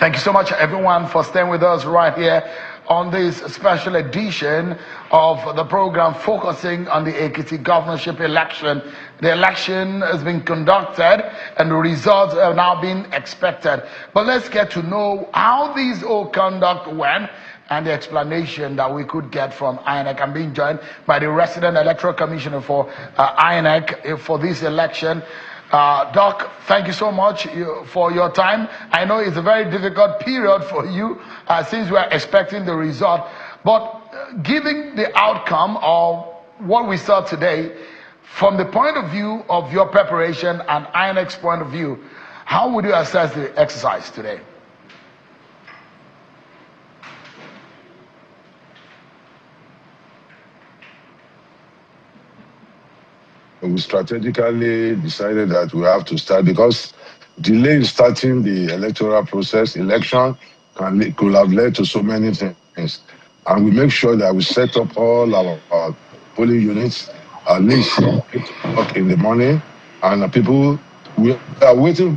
Thank you so much, everyone, for staying with us right here on this special edition of the program focusing on the Ekiti governorship election. The election has been conducted and the results have now been expected. But let's get to know how these all conduct went and the explanation that we could get from INEC. I'm being joined by the resident electoral commissioner for INEC for this election. Doc, thank you so much for your time. I know it's a very difficult period for you since we are expecting the result. But given the outcome of what we saw today, from the point of view of your preparation and INEC's point of view, how would you assess the exercise today? We strategically decided that we have to start because delay in starting the electoral process, election, could have led to so many things. And we make sure that we set up all our polling units at least 8 o'clock in the morning. And people, we were waiting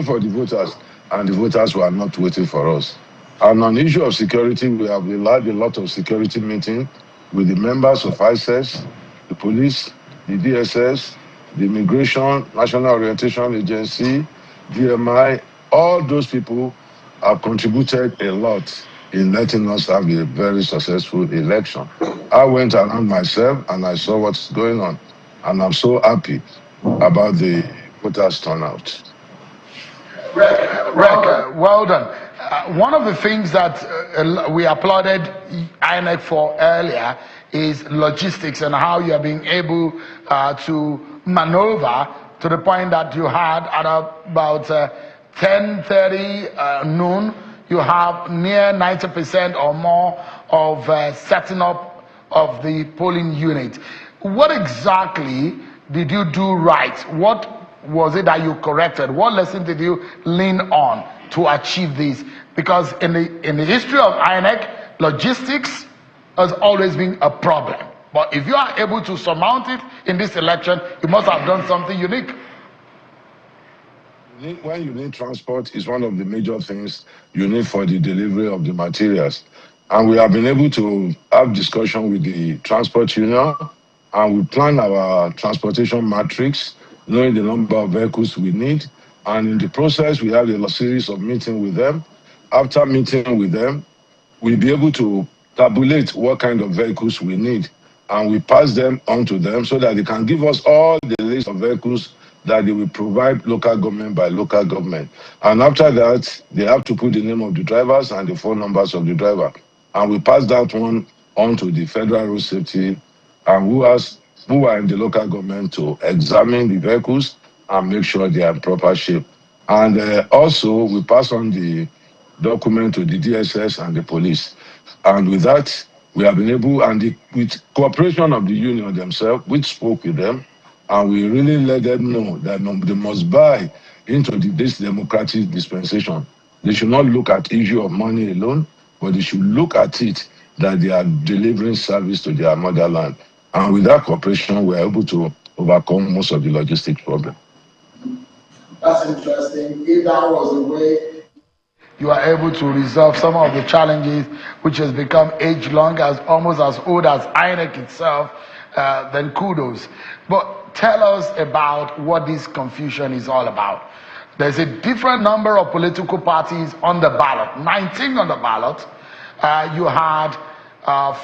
for the voters, and the voters were not waiting for us. And on the issue of security, we have had a lot of security meetings with the members of ISES, the police, the DSS, the Immigration, National Orientation Agency, DMI. All those people have contributed a lot in letting us have a very successful election. I went around myself and I saw what's going on, and I'm so happy about the voters' turnout. Well done. One of the things that we applauded INEC for earlier is logistics and how you are being able to maneuver to the point that you had at about 10:30 noon, you have near 90% or more of setting up of the polling unit. What exactly did you do right? What was it that you corrected? What lesson did you lean on to achieve this? Because in the history of INEC, logistics has always been a problem. But if you are able to surmount it in this election, you must have done something unique. When you need transport, is one of the major things you need for the delivery of the materials. And we have been able to have discussion with the transport union, and we plan our transportation matrix, knowing the number of vehicles we need. And in the process, we have a series of meetings with them. After meeting with them, we'll be able to tabulate what kind of vehicles we need, and we pass them on to them so that they can give us all the list of vehicles that they will provide local government by local government. And after that, they have to put the name of the drivers and the phone numbers of the driver. And we pass that one on to the Federal Road Safety, and who are in the local government to examine the vehicles and make sure they are in proper shape. And also, we pass on the document to the DSS and the police. And with that, we have been able, and with cooperation of the union themselves, we spoke with them, and we really let them know that they must buy into this democratic dispensation. They should not look at issue of money alone, but they should look at it that they are delivering service to their motherland. And with that cooperation, we are able to overcome most of the logistic problem. That's interesting. If that was the way you are able to resolve some of the challenges which has become age-long, as almost as old as INEC itself, then kudos. But tell us about what this confusion is all about. There's a different number of political parties on the ballot, 19 on the ballot. You had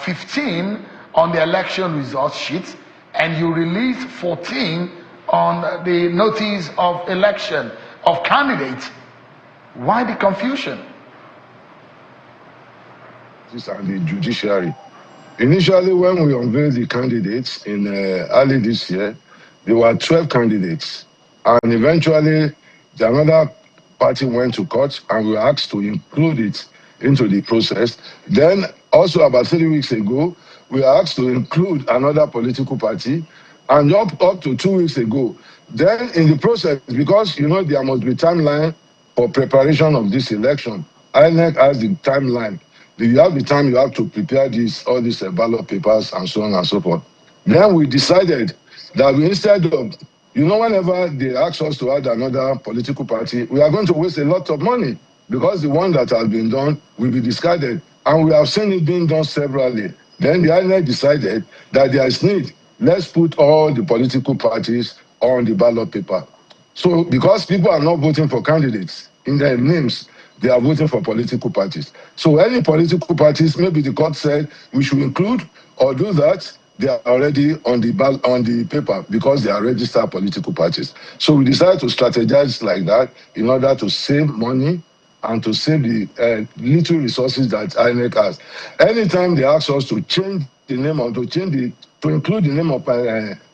15 on the election results sheet, and you released 14 on the notice of election of candidates. Why the confusion? This and the judiciary. Initially, when we unveiled the candidates in early this year, there were 12 candidates. And eventually, another party went to court and we were asked to include it into the process. Then, also about 3 weeks ago, we were asked to include another political party. And up to 2 weeks ago, then in the process, because, you know, there must be timeline for preparation of this election. INEC has the timeline. You have the time you have to prepare all these ballot papers and so on and so forth. Then we decided that instead of, you know, whenever they ask us to add another political party, we are going to waste a lot of money. because the one that has been done will be discarded. And we have seen it being done severally. Then the INEC decided that there is need. Let's put all the political parties on the ballot paper. So because people are not voting for candidates in their names, they are voting for political parties. So any political parties, maybe the court said we should include or do that, they are already on the paper because they are registered political parties. So we decided to strategize like that in order to save money and to save the little resources that INEC has. Anytime they ask us to change the name or to include the name of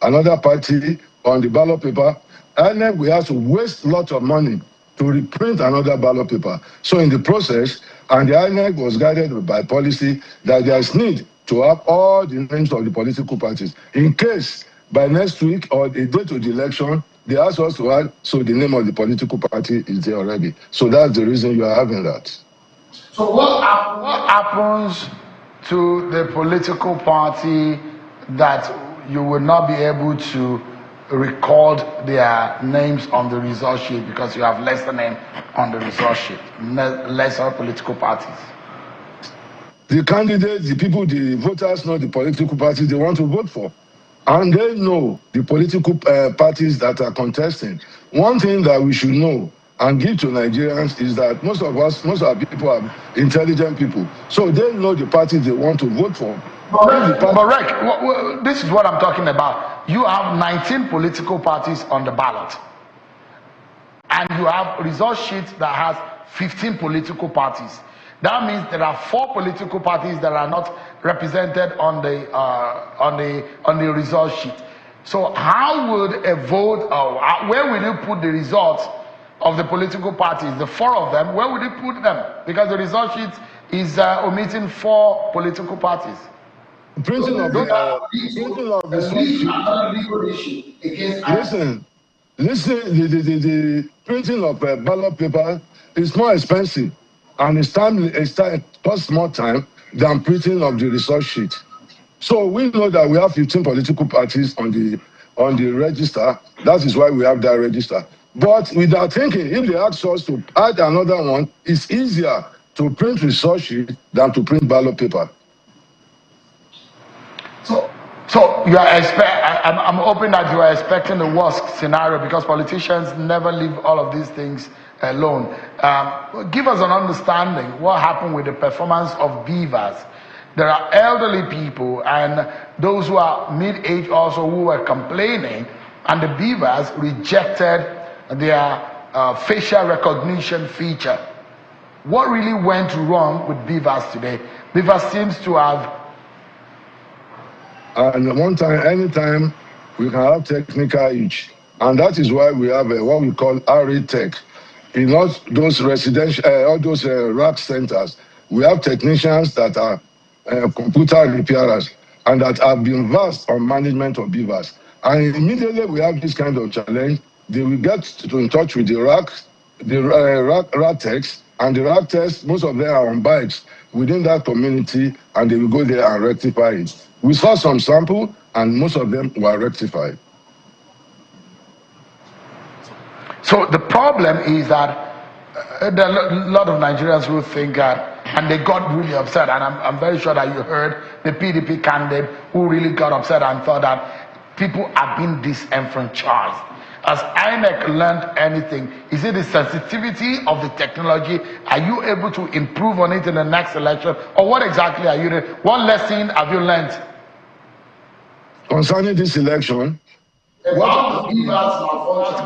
another party on the ballot paper, INEC we have to waste lots of money to reprint another ballot paper. So in the process, and the INEC was guided by policy that there is need to have all the names of the political parties. In case by next week or the date of the election, they ask us to add, so the name of the political party is there already. So that's the reason you are having that. So what happens to the political party that you will not be able to record their names on the result sheet because you have lesser name on the result sheet, lesser political parties? The candidates, the people, the voters know the political parties they want to vote for. And they know the political parties that are contesting. One thing that we should know and give to Nigerians is that most of our people are intelligent people. So they know the parties they want to vote for. But Rick, this is what I'm talking about. You have 19 political parties on the ballot. And you have a result sheet that has 15 political parties. That means there are 4 political parties that are not represented on the result sheet. So how would a vote, where will you put the results of the political parties, the 4 of them, where would you put them? Because the result sheet is omitting 4 political parties. Printing of the listen, the printing of ballot paper is more expensive. And it costs more time than printing of the result sheet. So we know that we have 15 political parties on the register. That is why we have that register. But without thinking, if they ask us to add another one, it's easier to print result sheet than to print ballot paper. So you are I'm hoping that you are expecting the worst scenario because politicians never leave all of these things alone. Give us an understanding what happened with the performance of beavers. There are elderly people and those who are mid-age also who were complaining, and the beavers rejected their facial recognition feature. What really went wrong with beavers today? Beavers seems to have and anytime we can have technical issue. And that is why we have what we call RA Tech. In all those residential, all those rack centers, we have technicians that are computer repairers and that have been versed on management of beavers. And immediately we have this kind of challenge, they will get in touch with the rack techs, and the rack techs, most of them are on bikes within that community, and they will go there and rectify it. We saw some sample, and most of them were rectified. So the problem is that there are a lot of Nigerians who think that, and they got really upset, and I'm very sure that you heard the PDP candidate who really got upset and thought that people are being disenfranchised. Has INEC learned anything? Is it the sensitivity of the technology? Are you able to improve on it in the next election? Or what exactly are you doing? What lesson have you learned? Concerning this election, what is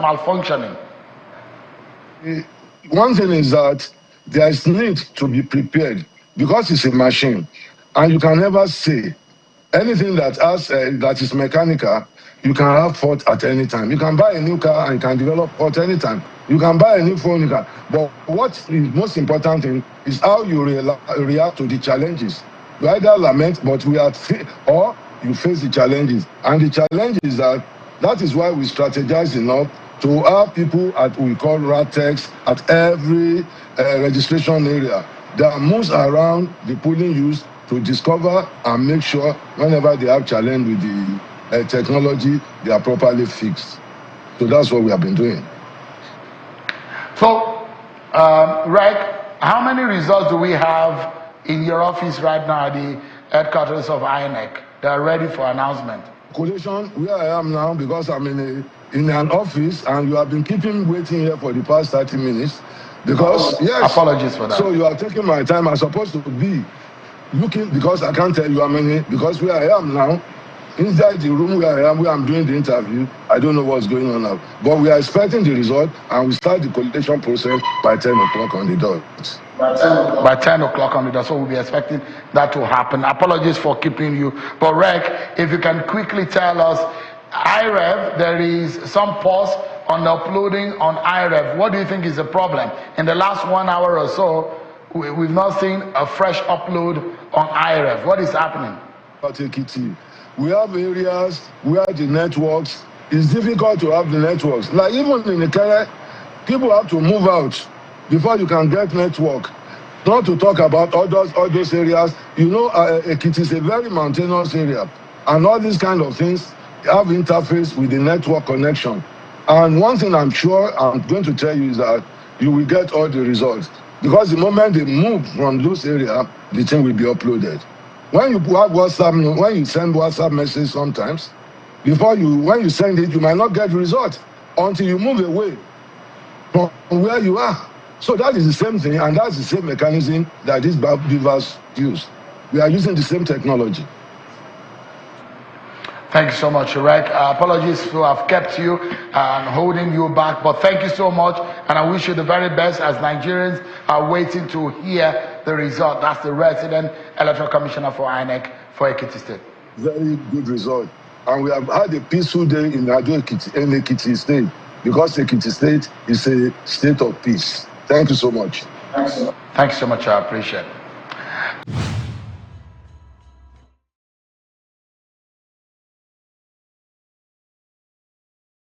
malfunctioning? One thing is that there is need to be prepared because it's a machine, and you can never say anything that is mechanical. You can have fault at any time. You can buy a new car and you can develop fault any time. You can buy a new phone, but what is most important thing is how you react to the challenges. You either lament, or you face the challenges. And the challenge is that is why we strategize enough to have people we call rat techs at every registration area that moves around the polling units to discover and make sure whenever they have challenge with the technology, they are properly fixed. So that's what we have been doing. So, right. How many results do we have in your office right now at the headquarters of INEC? They are ready for announcement. Collation, where I am now, because I'm in an office and you have been keeping waiting here for the past 30 minutes. Because, yes. Apologies for that. So you are taking my time. I'm supposed to be looking, because I can't tell you how many, because where I am now, inside the room where I am, where I'm doing the interview, I don't know what's going on now. But we are expecting the result and we start the collation process by 10 o'clock on the dot. By 10 o'clock on the dot, so we'll be expecting that to happen. Apologies for keeping you. But Rec, if you can quickly tell us, IREV, there is some pause on the uploading on IREV. What do you think is the problem? In the last 1 hour or so, we've not seen a fresh upload on IREV. What is happening? Ekiti, we have areas where the networks, it's difficult to have the networks. Like even in the Ekiti, people have to move out before you can get network. Not to talk about all those areas. You know, Ekiti is a very mountainous area, and all these kind of things have interface with the network connection. And one thing I'm sure I'm going to tell you is that you will get all the results, because the moment they move from those areas, the thing will be uploaded. When you have WhatsApp, when you send WhatsApp message sometimes, when you send it, you might not get the result until you move away from where you are. So that is the same thing, and that's the same mechanism that these beavers use. We are using the same technology. Thank you so much, Rec. Apologies to have kept you and holding you back, but thank you so much, and I wish you the very best as Nigerians are waiting to hear the result. That's the resident electoral commissioner for INEC for Ekiti State. Very good result, and we have had a peaceful day in Ekiti State, because Ekiti State is a state of peace. Thank you so much. Thank you so much. I appreciate it.